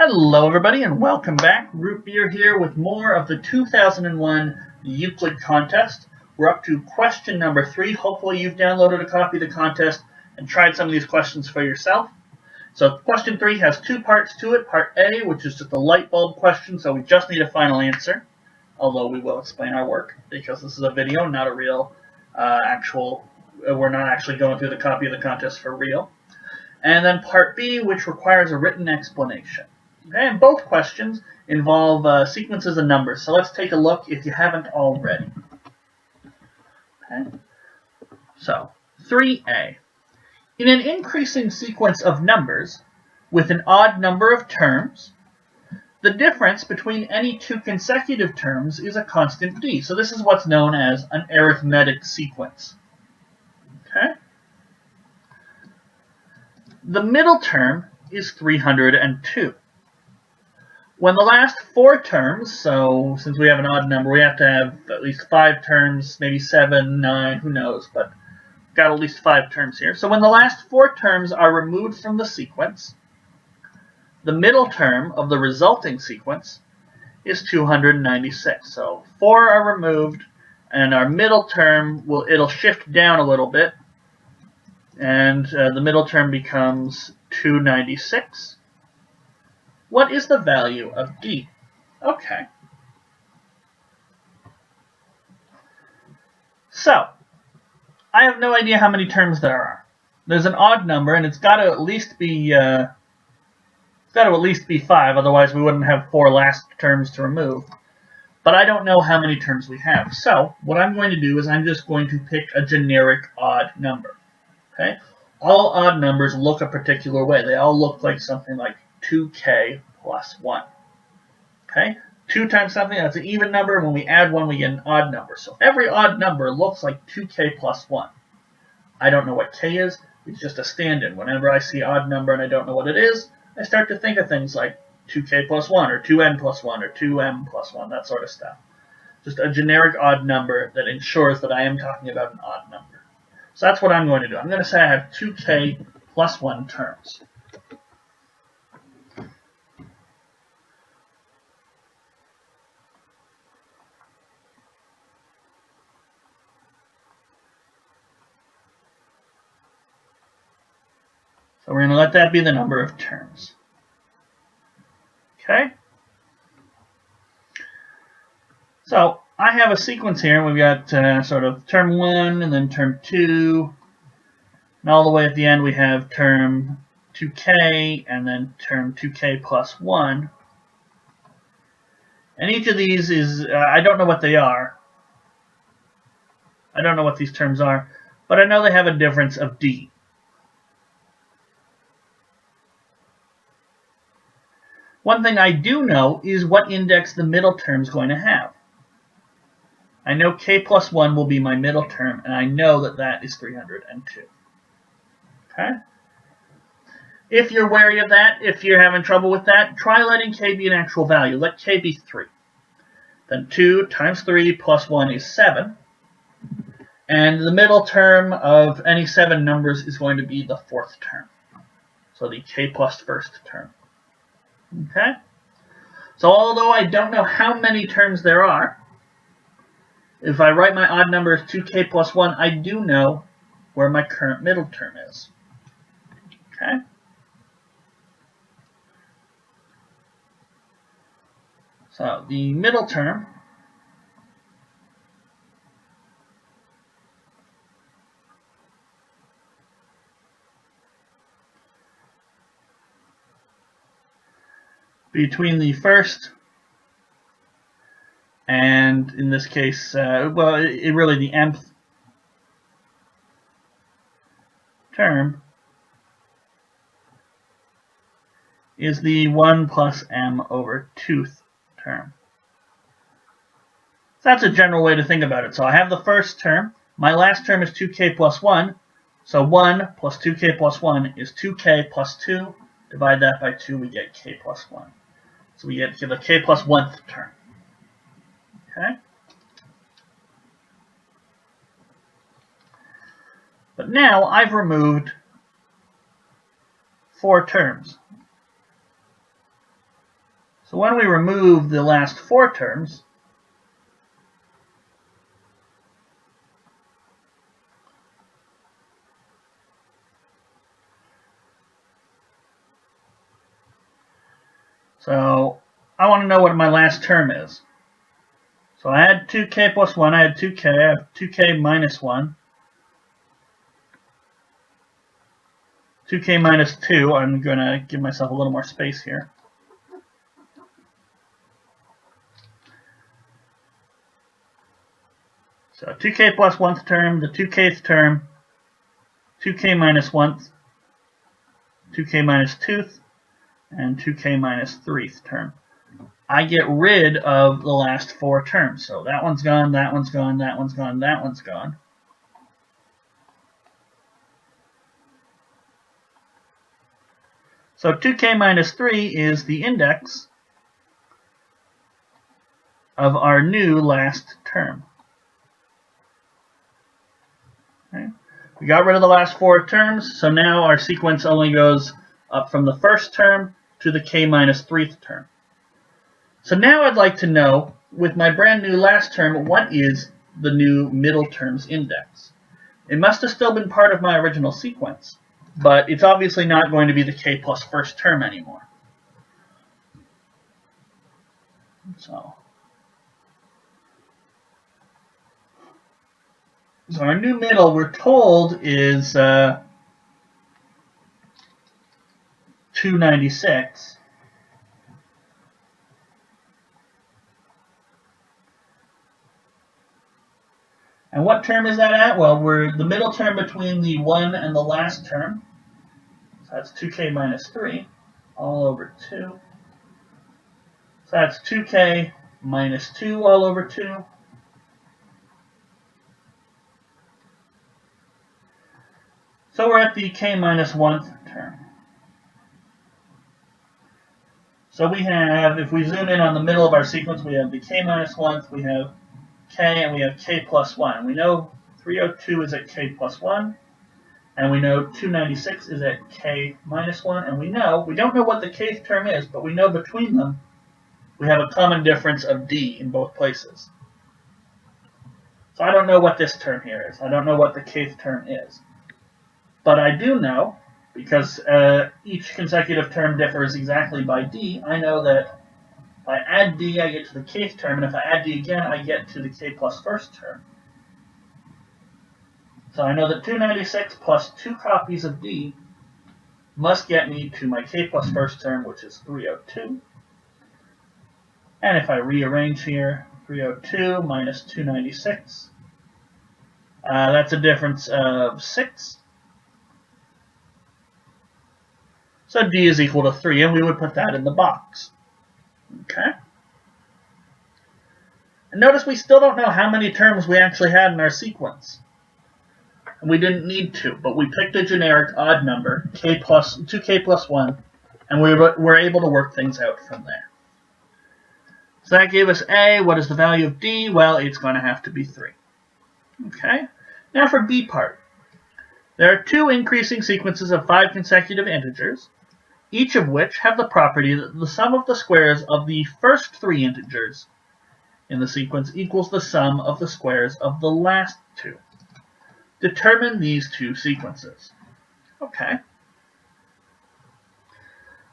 Hello everybody and welcome back. Root Beer here with more of the 2001 Euclid contest. We're up to question number 3. Hopefully you've downloaded a copy of the contest and tried some of these questions for yourself. So question 3 has 2 parts to it. Part A, which is just a light bulb question, so we just need a final answer. Although we will explain our work because this is a video, not a real we're not actually going through the copy of the contest for real. And then part B, which requires a written explanation. Okay, and both questions involve sequences of numbers. So let's take a look if you haven't already. Okay. So, 3A. In an increasing sequence of numbers with an odd number of terms, the difference between any two consecutive terms is a constant d. So this is what's known as an arithmetic sequence. Okay. The middle term is 302. When the last 4 terms, so since we have an odd number, we have to have at least 5 terms, maybe 7, 9, who knows, but got at least 5 terms here. So when the last 4 terms are removed from the sequence, the middle term of the resulting sequence is 296. So 4 are removed, and our middle term, it'll shift down a little bit, and the middle term becomes 296. What is the value of d? Okay. So, I have no idea how many terms there are. There's an odd number, and it's got to at least be 5. Otherwise, we wouldn't have 4 last terms to remove. But I don't know how many terms we have. So, what I'm going to do is I'm just going to pick a generic odd number. Okay? All odd numbers look a particular way. They all look like something like 2k plus 1. Okay? 2 times something, that's an even number. When we add 1, we get an odd number. So every odd number looks like 2k plus 1. I don't know what k is. It's just a stand-in. Whenever I see odd number and I don't know what it is, I start to think of things like 2k plus 1 or 2n plus 1 or 2m plus 1, that sort of stuff. Just a generic odd number that ensures that I am talking about an odd number. So that's what I'm going to do. I'm going to say I have 2k plus 1 terms. So we're going to let that be the number of terms. Okay? So I have a sequence here. We've got sort of term 1 and then term 2. And all the way at the end we have term 2k and then term 2k plus 1. And each of these is, I don't know what they are. I don't know what these terms are. But I know they have a difference of d. One thing I do know is what index the middle term is going to have. I know k plus 1 will be my middle term, and I know that that is 302. Okay? If you're wary of that, if you're having trouble with that, try letting k be an actual value. Let k be 3. Then 2 times 3 plus 1 is 7. And the middle term of any 7 numbers is going to be the 4th term. So the k plus 1st term. Okay? So although I don't know how many terms there are, if I write my odd number as 2k plus 1, I do know where my current middle term is. Okay? So the middle term between the first and, in this case, really the mth term is the 1 plus m over 2th term. So that's a general way to think about it. So I have the first term. My last term is 2k plus 1. So 1 plus 2k plus 1 is 2k plus 2. Divide that by 2, we get k plus 1. So we get the k plus 1th term. Okay? But now I've removed 4 terms. So when we remove the last 4 terms, so I want to know what my last term is. So I had 2k plus 1, I had 2k, I have 2k minus 1. 2k minus 2, I'm going to give myself a little more space here. So 2k plus 1th term, the 2kth term, 2k minus 1th, 2k minus 2th, and 2k minus 3rd term. I get rid of the last 4 terms. So that one's gone, that one's gone, that one's gone, that one's gone. So 2k minus 3 is the index of our new last term. Okay. We got rid of the last 4 terms, so now our sequence only goes up from the 1st term to the k minus 3rd term. So now I'd like to know, with my brand new last term, what is the new middle term's index? It must have still been part of my original sequence, but it's obviously not going to be the k plus 1st term anymore. So our new middle, we're told, is 296. And what term is that at? Well, we're the middle term between the 1 and the last term. So that's 2k minus 3 all over 2. So that's 2k minus 2 all over 2. So we're at the k minus 1th term. So we have, if we zoom in on the middle of our sequence, we have the k minus 1th, we have k, and we have k plus 1. We know 302 is at k plus 1, and we know 296 is at k minus 1, and we don't know what the kth term is, but we know between them we have a common difference of d in both places. So I don't know what this term here is. I don't know what the kth term is. But I do know, because each consecutive term differs exactly by d, I know that if I add d, I get to the kth term, and if I add d again, I get to the k plus 1st term. So I know that 296 plus 2 copies of d must get me to my k plus 1st term, which is 302. And if I rearrange here, 302 minus 296, that's a difference of 6. So d is equal to 3, and we would put that in the box. Okay? And notice we still don't know how many terms we actually had in our sequence. And we didn't need to, but we picked a generic odd number, 2k plus 1, and we were able to work things out from there. So that gave us A. What is the value of D? Well, it's going to have to be 3. Okay? Now for B part. There are 2 increasing sequences of 5 consecutive integers, each of which have the property that the sum of the squares of the first 3 integers in the sequence equals the sum of the squares of the last 2. Determine these 2 sequences. Okay.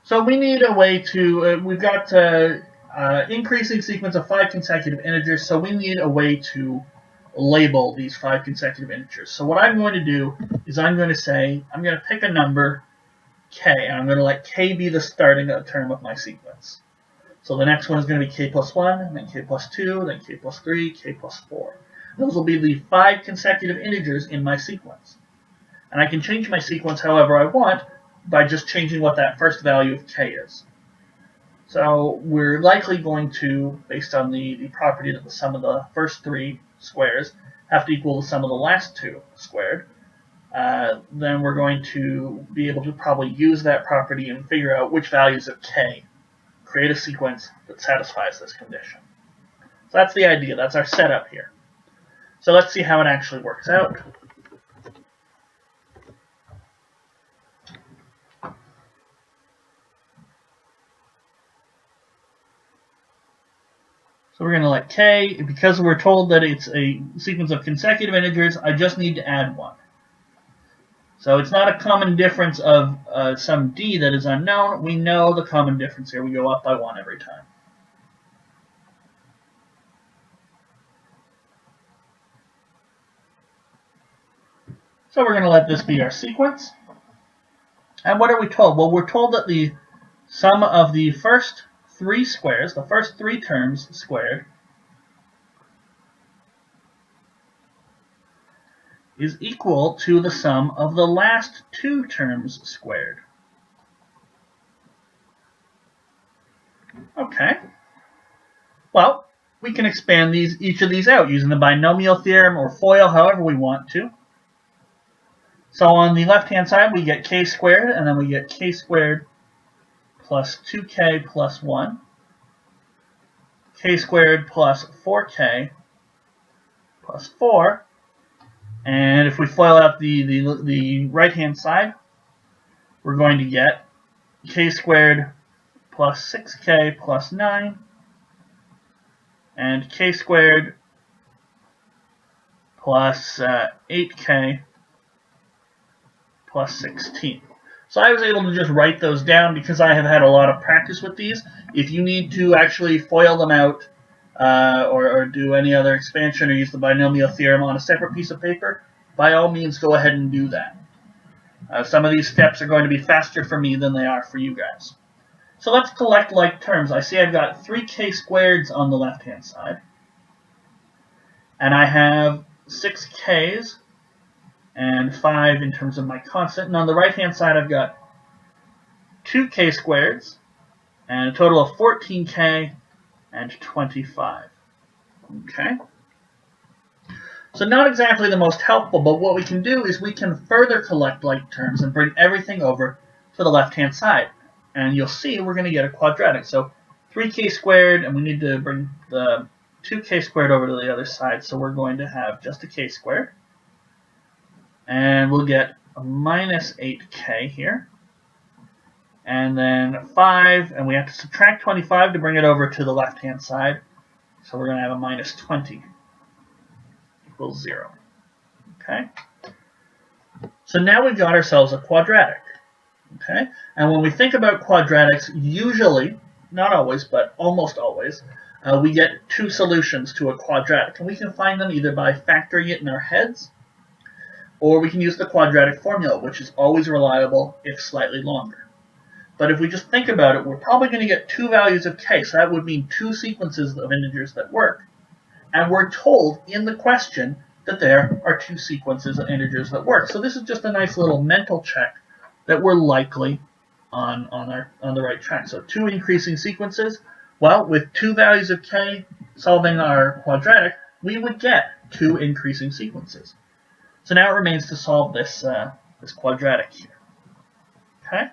So we need a way to, we've got increasing sequence of 5 consecutive integers, so we need a way to label these 5 consecutive integers. So what I'm going to do is I'm going to pick a number, k, and I'm going to let k be the starting term of my sequence. So the next one is going to be k plus 1, and then k plus 2, then k plus 3, k plus 4. Those will be the 5 consecutive integers in my sequence. And I can change my sequence however I want by just changing what that first value of k is. So we're likely going to, based on the property that the sum of the first 3 squares have to equal the sum of the last 2 squared, then we're going to be able to probably use that property and figure out which values of k create a sequence that satisfies this condition. So that's the idea. That's our setup here. So let's see how it actually works out. So we're going to let k, because we're told that it's a sequence of consecutive integers, I just need to add 1. So it's not a common difference of some d that is unknown. We know the common difference here. We go up by 1 every time. So we're going to let this be our sequence. And what are we told? Well, we're told that the sum of the first 3 squares, the first 3 terms squared, is equal to the sum of the last 2 terms squared. Okay. Well, we can expand each of these out using the binomial theorem or FOIL, however we want to. So on the left-hand side, we get k squared, and then we get k squared plus 2k plus 1, k squared plus 4k plus 4, and if we FOIL out the right-hand side, we're going to get k squared plus 6k plus 9, and k squared plus 8k plus 16. So I was able to just write those down because I have had a lot of practice with these. If you need to actually FOIL them out or do any other expansion or use the binomial theorem on a separate piece of paper, by all means go ahead and do that. Some of these steps are going to be faster for me than they are for you guys. So let's collect like terms. I see I've got 3k squareds on the left-hand side. And I have 6k's and 5 in terms of my constant. And on the right-hand side, I've got 2k squareds and a total of 14k and 25. Okay. So not exactly the most helpful, but what we can do is we can further collect like terms and bring everything over to the left-hand side. And you'll see we're going to get a quadratic. So 3k squared, and we need to bring the 2k squared over to the other side. So we're going to have just a k squared. And we'll get a minus 8k here. And then 5, and we have to subtract 25 to bring it over to the left-hand side. So we're going to have a minus 20 equals 0. Okay? So now we've got ourselves a quadratic. Okay? And when we think about quadratics, usually, not always, but almost always, we get 2 solutions to a quadratic. And we can find them either by factoring it in our heads, or we can use the quadratic formula, which is always reliable if slightly longer. But if we just think about it, we're probably going to get 2 values of k, so that would mean 2 sequences of integers that work. And we're told in the question that there are 2 sequences of integers that work. So this is just a nice little mental check that we're likely on the right track. So 2 increasing sequences. Well, with 2 values of k solving our quadratic, we would get 2 increasing sequences. So now it remains to solve this quadratic here. Okay?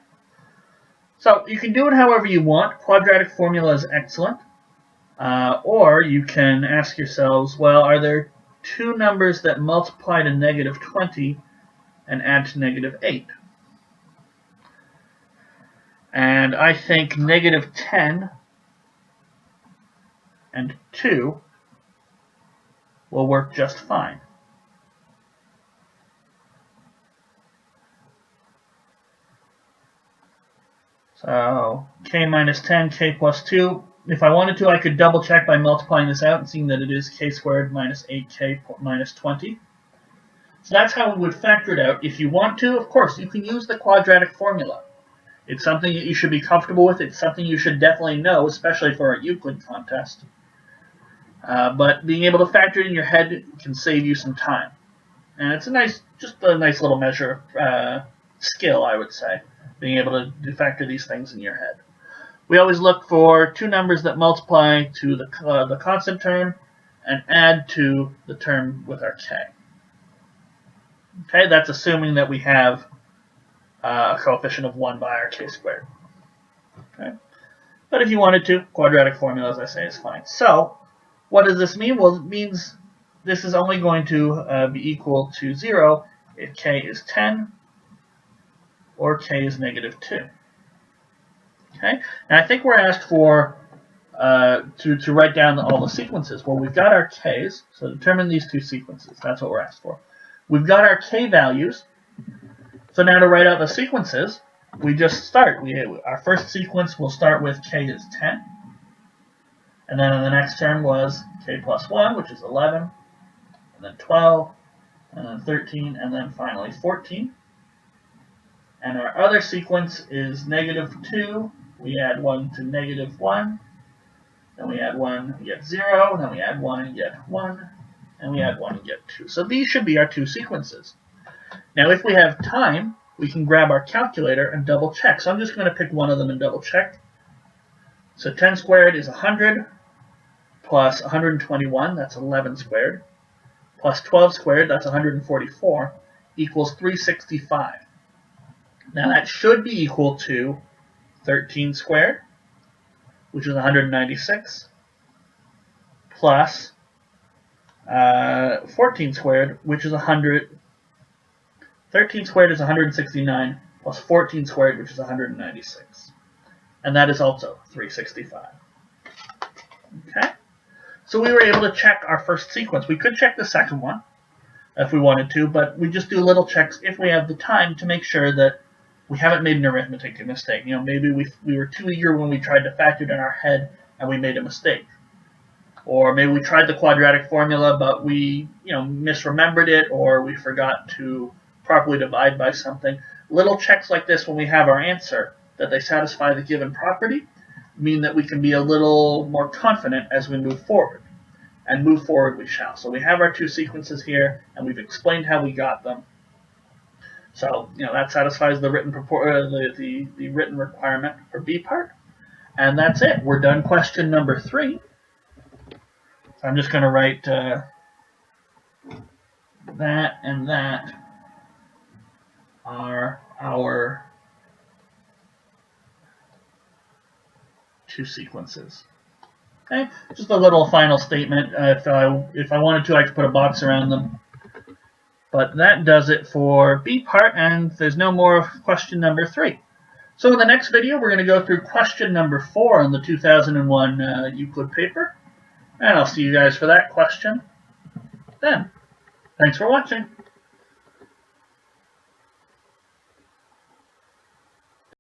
So you can do it however you want. Quadratic formula is excellent. Or you can ask yourselves, well, are there 2 numbers that multiply to negative 20 and add to negative 8? And I think negative 10 and 2 will work just fine. So k minus 10, k plus 2. If I wanted to, I could double check by multiplying this out and seeing that it is k squared minus 8k minus 20. So that's how we would factor it out. If you want to, of course, you can use the quadratic formula. It's something that you should be comfortable with. It's something you should definitely know, especially for a Euclid contest. But being able to factor it in your head can save you some time. And it's just a nice little measure of skill, I would say, being able to factor these things in your head. We always look for 2 numbers that multiply to the constant term and add to the term with our k. Okay, that's assuming that we have a coefficient of 1 by our k squared. Okay, but if you wanted to, quadratic formula, as I say, is fine. So, what does this mean? Well, it means this is only going to be equal to 0 if k is 10 or k is negative 2. Okay, and I think we're asked for to write down all the sequences. Well, we've got our k's, so determine these two sequences. That's what we're asked for. We've got our k values, so now to write out the sequences, we just start. Our first sequence will start with k is 10, and then in the next term was k plus 1, which is 11, and then 12, and then 13, and then finally 14. And our other sequence is -2. We add 1 to -1. Then we add 1 and get 0. Then we add 1 and get 1. And we add 1 and get 2. So these should be our two sequences. Now if we have time, we can grab our calculator and double check. So I'm just going to pick one of them and double check. So 10 squared is 100, plus 121, that's 11 squared, plus 12 squared, that's 144, equals 365. Now that should be equal to 13 squared, which is 196, plus 14 squared, which is 100. 13 squared is 169, plus 14 squared, which is 196. And that is also 365. Okay? So we were able to check our first sequence. We could check the second one if we wanted to, but we just do little checks if we have the time to make sure that we haven't made an arithmetic mistake. You know, maybe we were too eager when we tried to factor it in our head and we made a mistake. Or maybe we tried the quadratic formula, but we, misremembered it, or we forgot to properly divide by something. Little checks like this when we have our answer, that they satisfy the given property, mean that we can be a little more confident as we move forward. And move forward we shall. So we have our two sequences here, and we've explained how we got them. So, that satisfies the written the written requirement for B part. And that's it. We're done question number 3. So I'm just going to write that and that are our two sequences. Okay, just a little final statement. If I wanted to, I could put a box around them. But that does it for B part, and there's no more question number 3. So in the next video, we're going to go through question number 4 on the 2001 Euclid paper. And I'll see you guys for that question then. Thanks for watching.